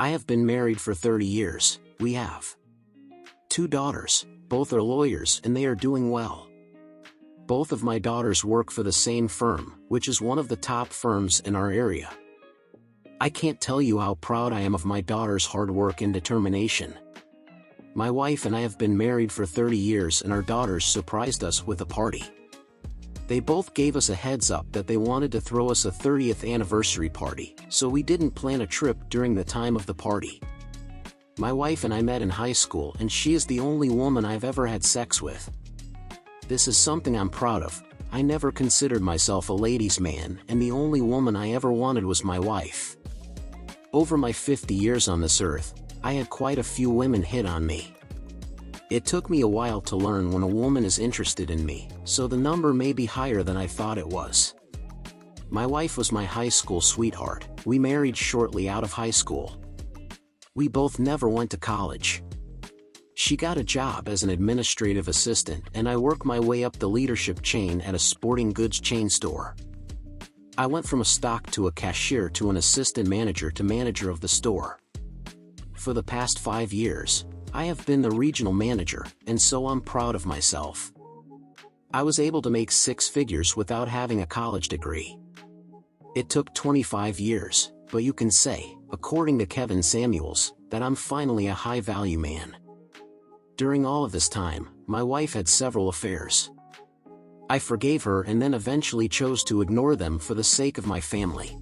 I have been married for 30 years. We have 2 daughters, both are lawyers and they are doing well. Both of my daughters work for the same firm, which is one of the top firms in our area. I can't tell you how proud I am of my daughters' hard work and determination. My wife and I have been married for 30 years and our daughters surprised us with a party. They both gave us a heads up that they wanted to throw us a 30th anniversary party, so we didn't plan a trip during the time of the party. My wife and I met in high school and she is the only woman I've ever had sex with. This is something I'm proud of. I never considered myself a ladies' man and the only woman I ever wanted was my wife. Over my 50 years on this earth, I had quite a few women hit on me. It took me a while to learn when a woman is interested in me, so the number may be higher than I thought it was. My wife was my high school sweetheart. We married shortly out of high school. We both never went to college. She got a job as an administrative assistant and I worked my way up the leadership chain at a sporting goods chain store. I went from a stock to a cashier to an assistant manager to manager of the store. For the past 5 years, I have been the regional manager, and so I'm proud of myself. I was able to make 6 figures without having a college degree. It took 25 years, but you can say, according to Kevin Samuels, that I'm finally a high-value man. During all of this time, my wife had several affairs. I forgave her and then eventually chose to ignore them for the sake of my family.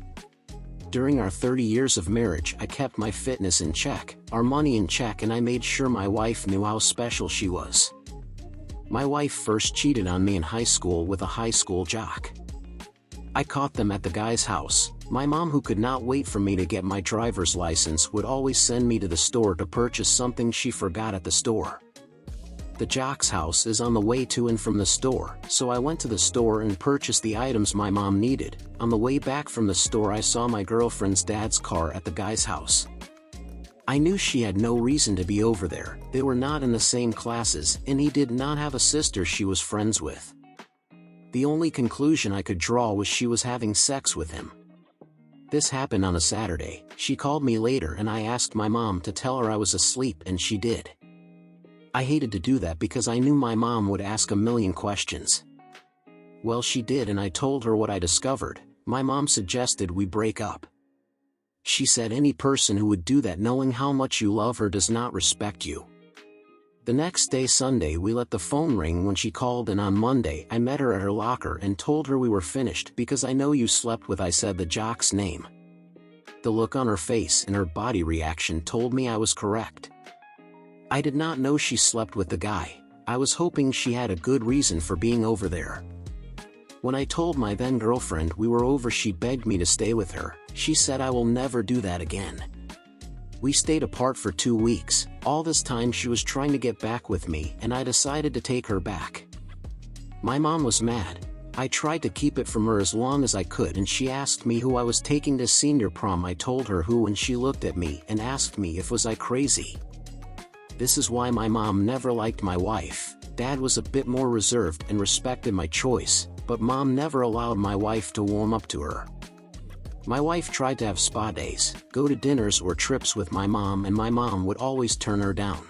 During our 30 years of marriage, I kept my fitness in check, our money in check, and I made sure my wife knew how special she was. My wife first cheated on me in high school with a high school jock. I caught them at the guy's house. My mom, who could not wait for me to get my driver's license, would always send me to the store to purchase something she forgot at the store. The jock's house is on the way to and from the store, so I went to the store and purchased the items my mom needed. On the way back from the store, I saw my girlfriend's dad's car at the guy's house. I knew she had no reason to be over there. They were not in the same classes, and he did not have a sister she was friends with. The only conclusion I could draw was she was having sex with him. This happened on a Saturday. She called me later and I asked my mom to tell her I was asleep, and she did. I hated to do that because I knew my mom would ask a million questions. Well, she did, and I told her what I discovered. My mom suggested we break up. She said any person who would do that knowing how much you love her does not respect you. The next day, Sunday, we let the phone ring when she called, and on Monday I met her at her locker and told her we were finished. Because I know you slept with, I said the jock's name. The look on her face and her body reaction told me I was correct. I did not know she slept with the guy. I was hoping she had a good reason for being over there. When I told my then girlfriend we were over, she begged me to stay with her. She said I will never do that again. We stayed apart for 2 weeks. All this time she was trying to get back with me, and I decided to take her back. My mom was mad. I tried to keep it from her as long as I could, and she asked me who I was taking to senior prom. I told her who, and she looked at me and asked me if was I crazy. This is why my mom never liked my wife. Dad was a bit more reserved and respected my choice, but mom never allowed my wife to warm up to her. My wife tried to have spa days, go to dinners or trips with my mom, and my mom would always turn her down.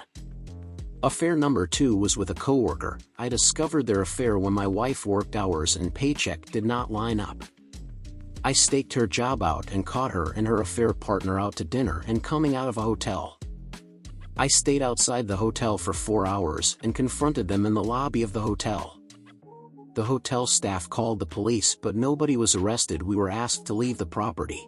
Affair number 2 was with a coworker. I discovered their affair when my wife worked hours and paycheck did not line up. I staked her job out and caught her and her affair partner out to dinner and coming out of a hotel. I stayed outside the hotel for 4 hours and confronted them in the lobby of the hotel. The hotel staff called the police, but nobody was arrested. We were asked to leave the property.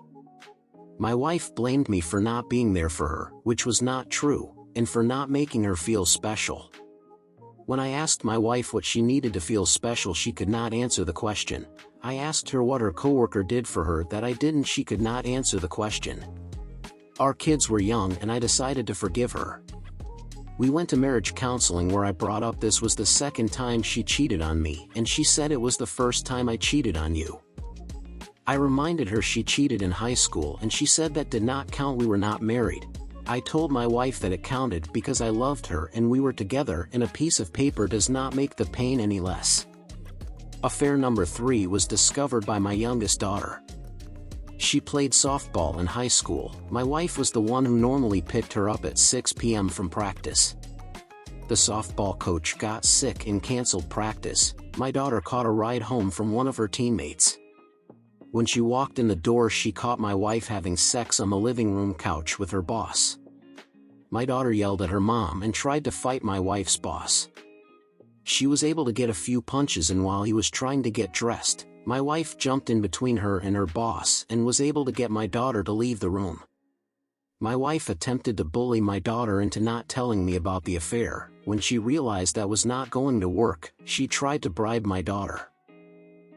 My wife blamed me for not being there for her, which was not true, and for not making her feel special. When I asked my wife what she needed to feel special, she could not answer the question. I asked her what her coworker did for her that I didn't. She could not answer the question. Our kids were young and I decided to forgive her. We went to marriage counseling where I brought up this was the second time she cheated on me, and she said it was the first time I cheated on you. I reminded her she cheated in high school and she said that did not count. We were not married. I told my wife that it counted because I loved her and we were together, and a piece of paper does not make the pain any less. Affair number 3 was discovered by my youngest daughter. She played softball in high school. My wife was the one who normally picked her up at 6 p.m. from practice. The softball coach got sick and canceled practice. My daughter caught a ride home from one of her teammates. When she walked in the door, she caught my wife having sex on the living room couch with her boss. My daughter yelled at her mom and tried to fight my wife's boss. She was able to get a few punches, and while he was trying to get dressed, my wife jumped in between her and her boss and was able to get my daughter to leave the room. My wife attempted to bully my daughter into not telling me about the affair. When she realized that was not going to work, she tried to bribe my daughter.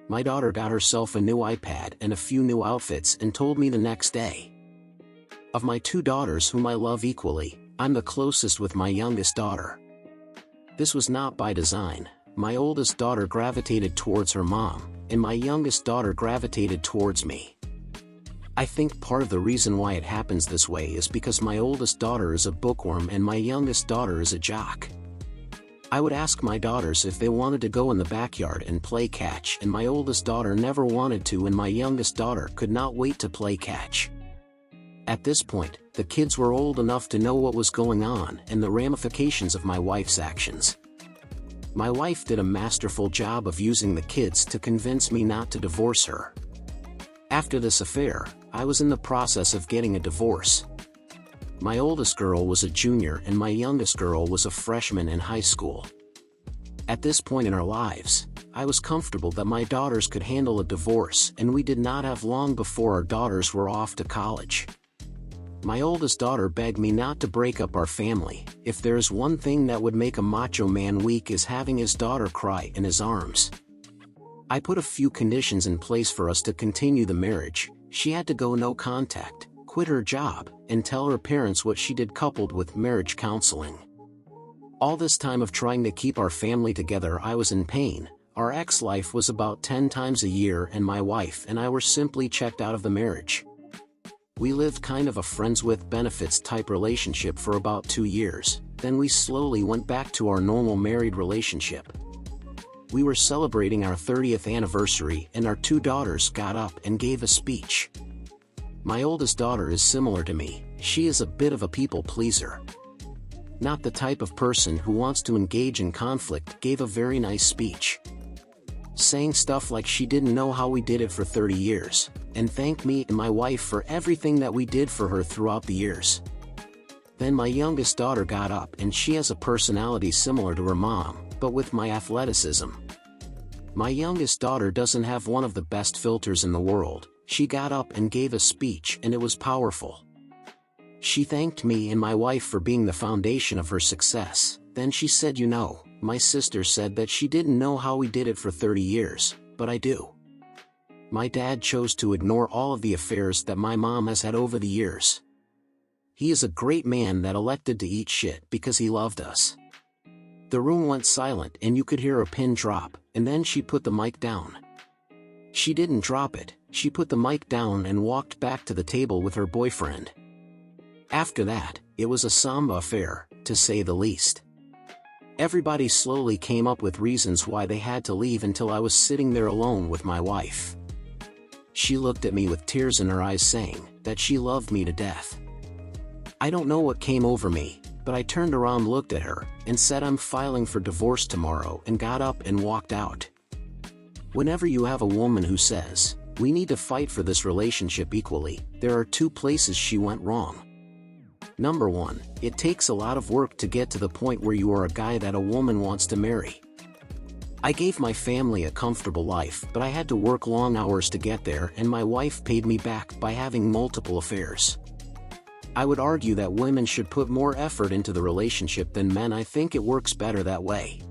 My daughter got herself a new iPad and a few new outfits and told me the next day. Of my two daughters whom I love equally, I'm the closest with my youngest daughter. This was not by design. My oldest daughter gravitated towards her mom, and my youngest daughter gravitated towards me. I think part of the reason why it happens this way is because my oldest daughter is a bookworm and my youngest daughter is a jock. I would ask my daughters if they wanted to go in the backyard and play catch, and my oldest daughter never wanted to, and my youngest daughter could not wait to play catch. At this point, the kids were old enough to know what was going on and the ramifications of my wife's actions. My wife did a masterful job of using the kids to convince me not to divorce her. After this affair, I was in the process of getting a divorce. My oldest girl was a junior and my youngest girl was a freshman in high school. At this point in our lives, I was comfortable that my daughters could handle a divorce, and we did not have long before our daughters were off to college. My oldest daughter begged me not to break up our family. If there is one thing that would make a macho man weak, is having his daughter cry in his arms. I put a few conditions in place for us to continue the marriage. She had to go no contact, quit her job, and tell her parents what she did, coupled with marriage counseling. All this time of trying to keep our family together, I was in pain. Our ex-life was about 10 times a year, and my wife and I were simply checked out of the marriage. We lived kind of a friends with benefits type relationship for about 2 years, then we slowly went back to our normal married relationship. We were celebrating our 30th anniversary and our two daughters got up and gave a speech. My oldest daughter is similar to me. She is a bit of a people pleaser. Not the type of person who wants to engage in conflict. Gave a very nice speech, saying stuff like she didn't know how we did it for 30 years, and thanked me and my wife for everything that we did for her throughout the years. Then my youngest daughter got up, and she has a personality similar to her mom, but with my athleticism. My youngest daughter doesn't have one of the best filters in the world. She got up and gave a speech, and it was powerful. She thanked me and my wife for being the foundation of her success. Then she said, "You know, my sister said that she didn't know how we did it for 30 years, but I do." My dad chose to ignore all of the affairs that my mom has had over the years. He is a great man that elected to eat shit because he loved us. The room went silent and you could hear a pin drop, and then she put the mic down. She didn't drop it, she put the mic down and walked back to the table with her boyfriend. After that, it was a somber affair, to say the least. Everybody slowly came up with reasons why they had to leave until I was sitting there alone with my wife. She looked at me with tears in her eyes, saying that she loved me to death. I don't know what came over me, but I turned around, looked at her, and said, "I'm filing for divorce tomorrow," and got up and walked out. Whenever you have a woman who says, "We need to fight for this relationship equally," there are two places she went wrong. Number one, it takes a lot of work to get to the point where you are a guy that a woman wants to marry. I gave my family a comfortable life, but I had to work long hours to get there, and my wife paid me back by having multiple affairs. I would argue that women should put more effort into the relationship than men. I think it works better that way.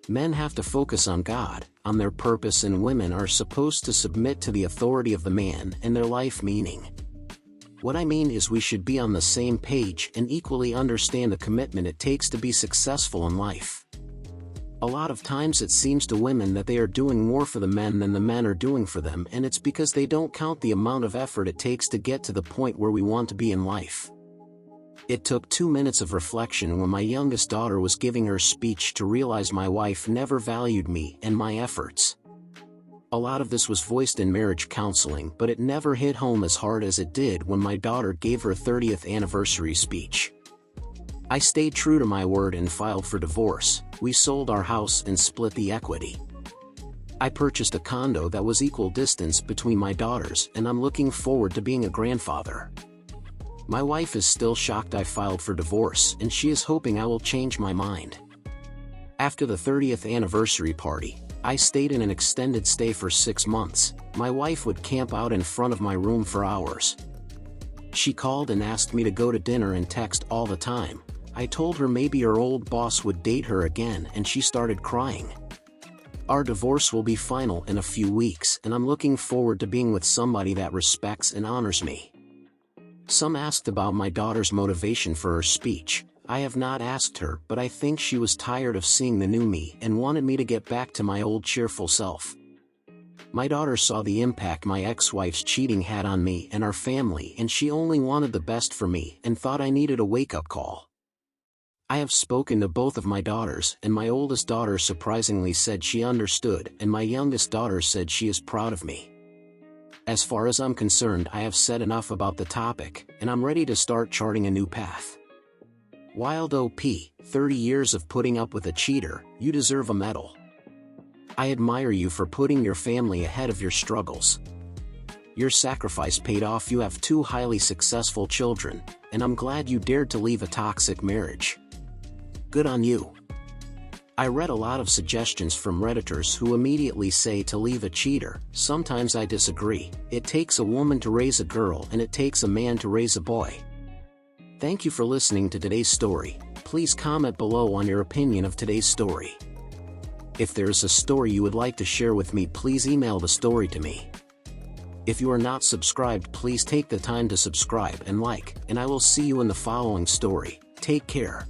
Men have to focus on God, on their purpose, and women are supposed to submit to the authority of the man and their life meaning. What I mean is we should be on the same page and equally understand the commitment it takes to be successful in life. A lot of times it seems to women that they are doing more for the men than the men are doing for them, and it's because they don't count the amount of effort it takes to get to the point where we want to be in life. It took 2 minutes of reflection when my youngest daughter was giving her speech to realize my wife never valued me and my efforts. A lot of this was voiced in marriage counseling, but it never hit home as hard as it did when my daughter gave her 30th anniversary speech. I stayed true to my word and filed for divorce. We sold our house and split the equity. I purchased a condo that was equal distance between my daughters, and I'm looking forward to being a grandfather. My wife is still shocked I filed for divorce, and she is hoping I will change my mind. After the 30th anniversary party, I stayed in an extended stay for 6 months. My wife would camp out in front of my room for hours. She called and asked me to go to dinner and text all the time. I told her maybe her old boss would date her again, and she started crying. Our divorce will be final in a few weeks, and I'm looking forward to being with somebody that respects and honors me. Some asked about my daughter's motivation for her speech. I have not asked her, but I think she was tired of seeing the new me and wanted me to get back to my old cheerful self. My daughter saw the impact my ex-wife's cheating had on me and our family, and she only wanted the best for me and thought I needed a wake-up call. I have spoken to both of my daughters, and my oldest daughter surprisingly said she understood, and my youngest daughter said she is proud of me. As far as I'm concerned, I have said enough about the topic, and I'm ready to start charting a new path. Wild OP, 30 years of putting up with a cheater, you deserve a medal. I admire you for putting your family ahead of your struggles. Your sacrifice paid off. You have 2 highly successful children, and I'm glad you dared to leave a toxic marriage. Good on you. I read a lot of suggestions from Redditors who immediately say to leave a cheater. Sometimes I disagree. It takes a woman to raise a girl, and it takes a man to raise a boy. Thank you for listening to today's story. Please comment below on your opinion of today's story. If there is a story you would like to share with me, please email the story to me. If you are not subscribed, please take the time to subscribe and like, and I will see you in the following story. Take care.